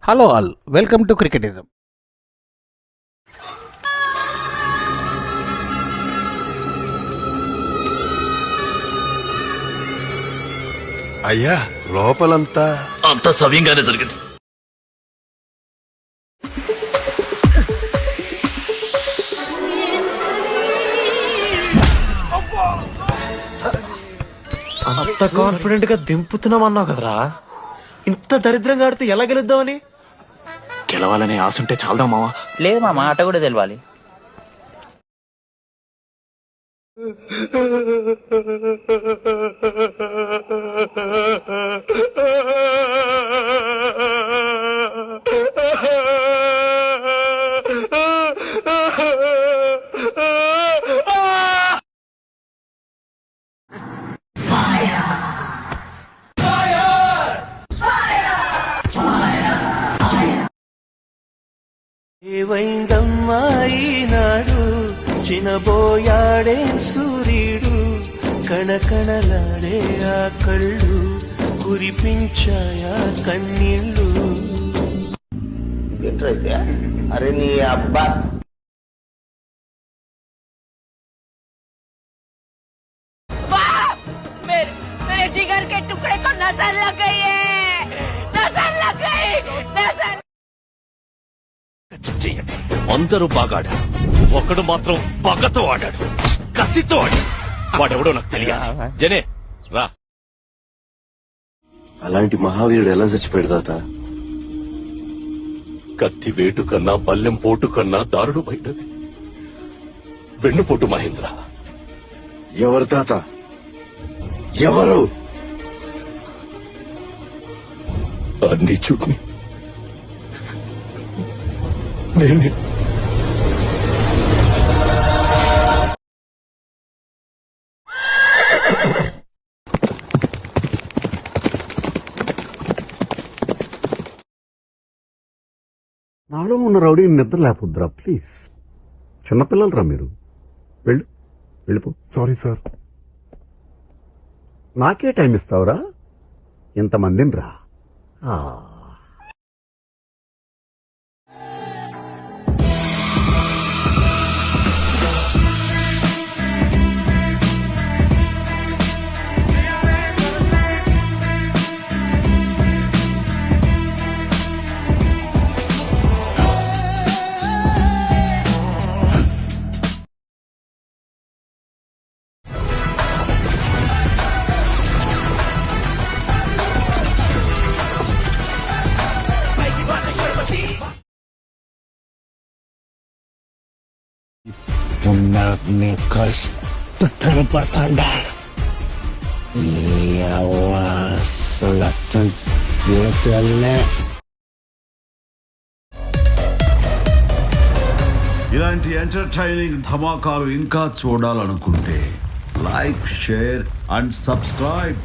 Hello all, welcome to Cricketism. అయ్యా లోపలంతా అంతా సవ్యంగానే జరిగింది. అంత కాన్ఫిడెంట్ గా దింపుతున్నాం అన్నావు కదరా, ఇంత దరిద్రంగా ఆడితే ఎలా గెలుద్దామని? గెలవాలనే ఆశ ఉంటే చాలదా మావా? లేదు మామ, ఆట కూడా తెలవాలి. ఏవైందమ్మా ఈనాడు, చినబోయాడే సూర్యుడు, కణకణలాడే ఆ కళ్ళు, కురిపించాయా కన్నీళ్ళు. అరే నీ అబ్బా, मेरे जिगर के टुकड़े को नजर लग गई है, नजर लग गई, नजर. అందరూ బాగా ఆడారు, ఒకడు మాత్రం పగతో ఆడాడు, కసితో ఆడాడు. వాడెవడో నాకు తెలియాలి. జనే రా. అలాంటి మహావీరుడు ఎలా చచ్చిపోయాడు తాత? కత్తి వేటు కన్నా బల్లెం పోటు కన్నా దారుడు బయటది వెన్నుపోటు మహేంద్ర. ఎవరు తాత? ఎవరు? అన్ని చూడు నేనే. నాలో ఉన్న రౌడీ నిద్ర లేకపోద్దురా ప్లీజ్. చిన్నపిల్లలరా మీరు. వెళ్ళిపో. Sorry sir. నాకే టైం ఇస్తావురా? ఇంతమందిని రా. కనపడతాడా? ఇలాంటి ఎంటర్టైనింగ్ ధమాకాలు ఇంకా చూడాలనుకుంటే లైక్, షేర్ అండ్ సబ్స్క్రైబ్.